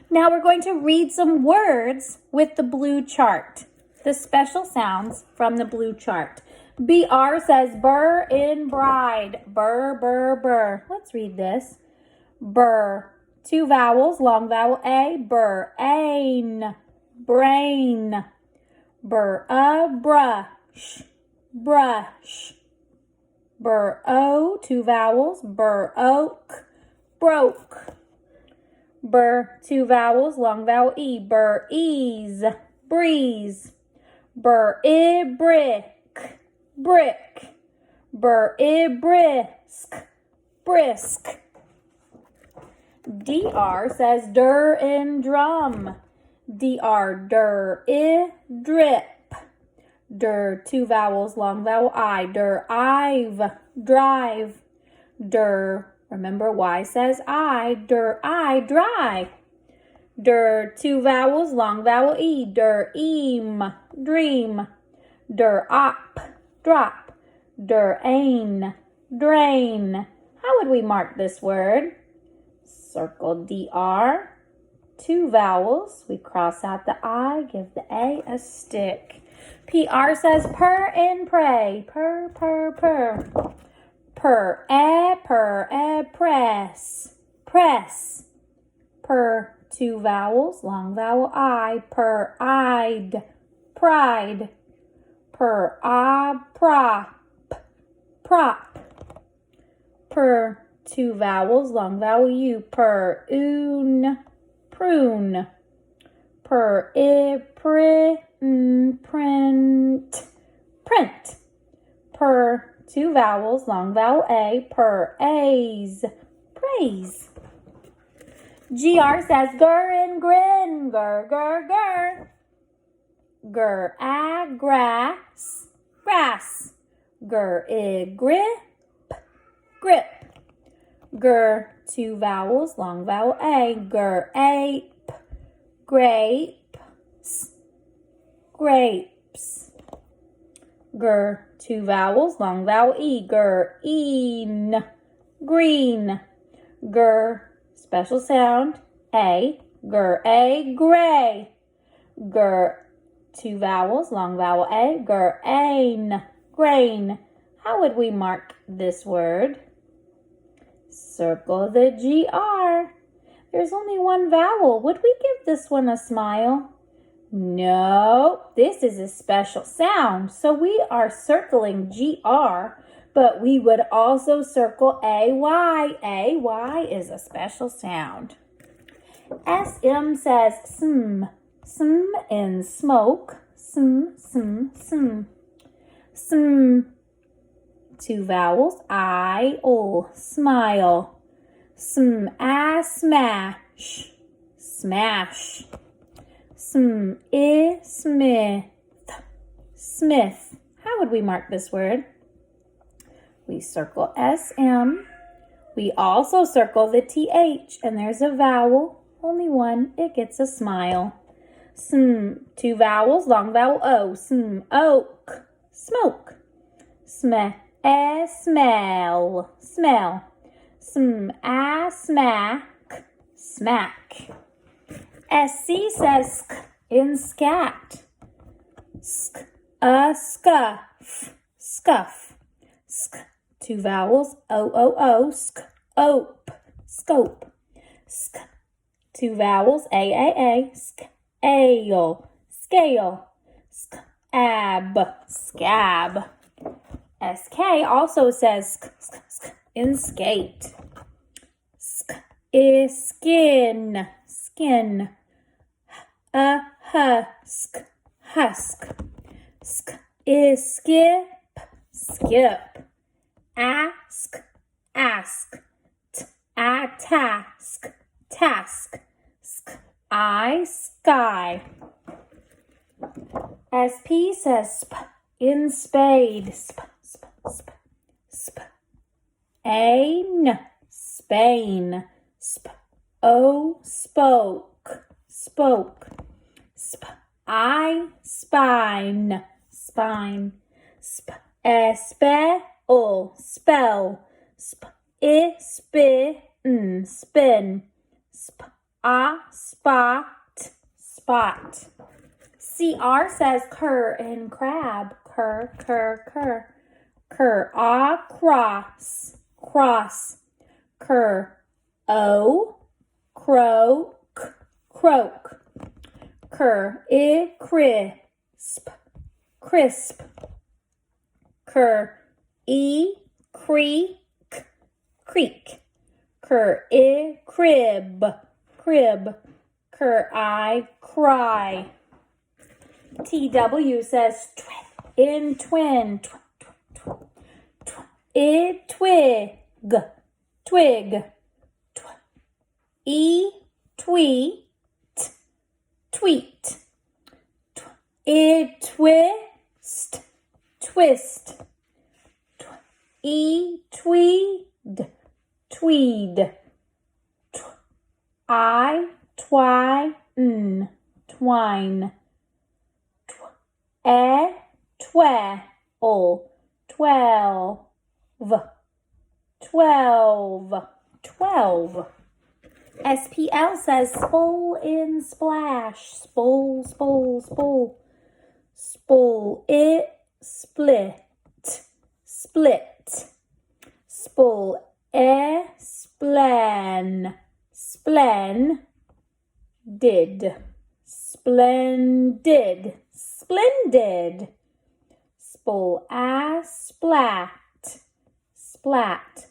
Now we're going to read some words with the blue chart. The special sounds from the blue chart. BR says burr in bride. Burr, burr, burr. Let's read this. Burr. 2 vowels, long vowel A. Burr. Ain. Brain. Burr. Brush. Brush. Burr. O. 2 vowels. Burr. Oak. Broke. Burr. 2 vowels, long vowel E. Burr. Ease. Breeze. Burr. Brick. Brick. Burr. Brisk. Brisk. DR says dur in drum. DR. Dur. Drip. Dur. 2 vowels, long vowel I. Dur. I've. Drive. Dur. Remember Y says I. Dur. I. Dry. Dur. 2 vowels, long vowel E. Dur. Eam. Dream. Dur. Op. Drop. Dur. Ain. Drain. How would we mark this word? Circle DR. 2 vowels. We cross out the I, give the A stick. PR says purr and pray. Purr, purr, purr. Purr, press. Press. Purr, 2 vowels, long vowel I. Purr, I'd. Pride. Purr, prop. Prop. Purr, 2 vowels, long vowel U. Purr, prune. Purr, print. Print. Purr, 2 vowels, long vowel A. Purr, praise. GR says gur and grin. Gur, gur, gur. Gur, grass. Grass. Gur, grip. Grip. Gur, 2 vowels, long vowel A. Gur, ape. Grapes. Grapes. Gur, 2 vowels, long vowel E. Gur, green. Gur, special sound A. Gur, gray. Gur, 2 vowels, long vowel A. Gur, grain. How would we mark this word? Circle the GR. There's only 1 vowel. Would we give this one a smile? No, this is a special sound. So we are circling GR, but we would also circle AY. AY is a special sound. SM says sm. Sm in smoke. Sm, sm, sm. Sm. 2 vowels, I-O, smile. Smash. Smash. Smith. Smith. How would we mark this word? We circle SM. We also circle the TH, and there's a vowel, only 1, it gets a smile. 2 vowels, long vowel O. Oak. Smoke. Smell. Smell. Smack. Smack. SC says sk in scat. Sk. Scuff. Scuff. Sk. 2 vowels, O. Sk. Ope. Scope. Sk. 2 vowels, A. Sk. Ale. Scale. Scab. Scab. SK also says sk in skate. Sk is skin. Skin. Husk. Husk. Sk is skip. Skip. Ask. Ask. Task. Task. Sky. SP says sp in spade. Spain. Spoke. Spine. Spell. Spin. spot, spot. CR says cur in crab. Cur, cur, cur. Cur. Cross, cross. Cur. Croak, croak. Cur. Crisp, crisp. Cur. Creak, creak. Cur. Crib, crib. Cur. Cry. TW says in twin. Twig, twig. Tweet, tweet. Twist, twist. Tweed, tweed. Twine, twine. Twelve, 12. SPL says spool in splash. Spool, spool, spool. Spool split, split. Spool splen, splen. Did, splendid, splendid. Spool splat, splat.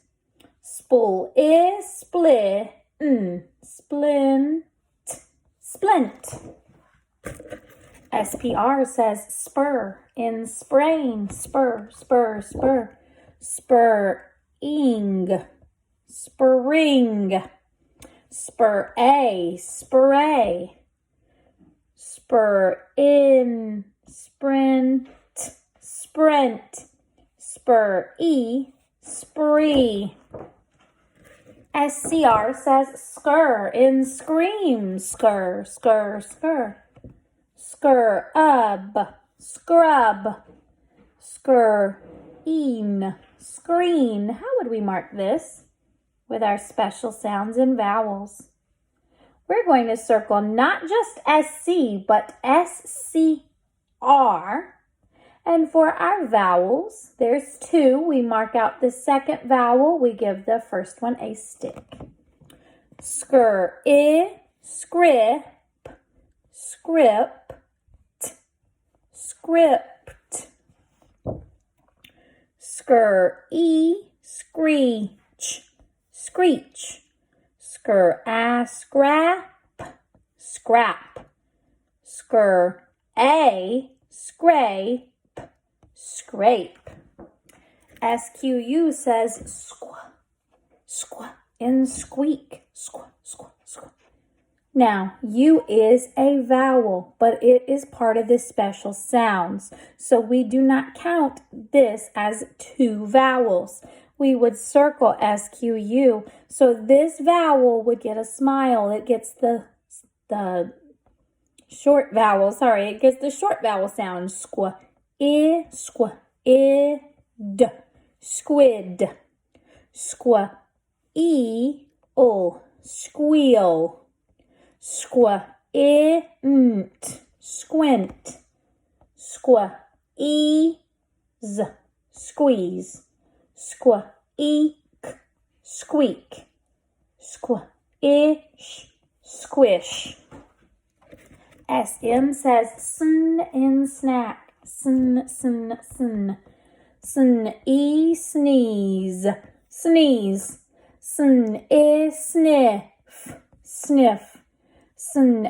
Spool split, splint, splint. SPR says spur in sprain. Spur, spur, spur. Spurring, spring. Spur spray. Spur in, sprint, sprint. Spur spree. SCR says skr in scream. Skr, skr, skr. Scrub. Screen. How would we mark this? With our special sounds and vowels. We're going to circle not just SC, but SCR. And for our vowels, there's 2. We mark out the second vowel. We give the first one a stick. Skr, script, script, script. Skr, screech, screech. Skr, scrap, scrap. Skr, scrape, scrape. SQU says squa, squa, in squeak, squa, squa, squa. Now, U is a vowel, but it is part of the special sounds. So we do not count this as 2 vowels. We would circle SQU. So this vowel would get a smile. It gets the short vowel, it gets the short vowel sound. Squa, squa, d, squid. Squa, squeal. Squa, squint. Squa, squeeze. Squa, squeak. Squa, squish. SM says sn in snack. Sn, sn, sn. Sn, sneeze. Sneeze. Sn, sniff. Sniff. Sn,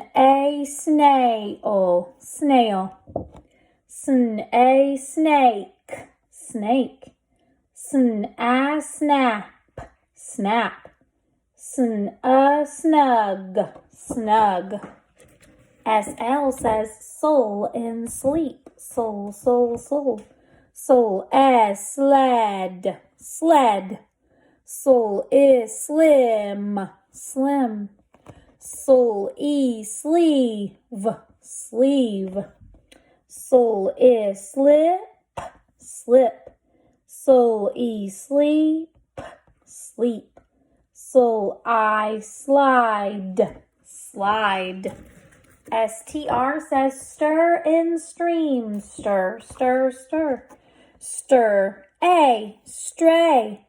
snail. Snail. Sn, snake. Snake. Sn, snap. Snap. Sn, snug. Snug. SL says soul in sleep. Soul, soul, soul. Soul, sled. Sled. Soul is slim. Slim. Soul, sleeve. Sleeve. Soul is slip. Slip. Soul, sleep. Sleep. Soul, slide. slide. STR says stir in stream. Stir, stir, stir. Stir. A, stray.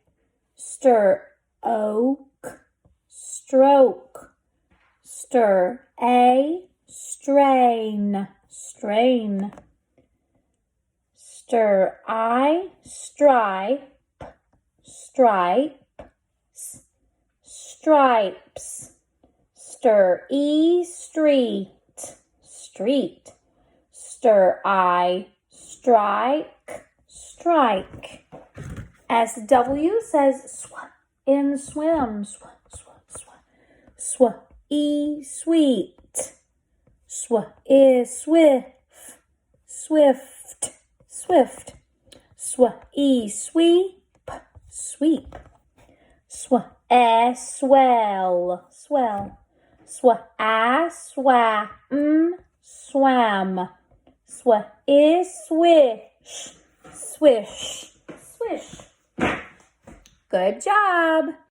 Stir. Oak, stroke. Stir. A, strain. Strain. Stir. I, stripe. Stripe. Stripes. Stir. E, street. Street. Stir. I, strike. Strike. SW says sw in swim. Sw, sw, sw. Sw. E, sweet. Sw is swift. Swift. Swift. Sw e, sweep. Sweep. Sw swell. Swell. Sw swam. Swam. Sw is swish. Swish. Swish. Good job.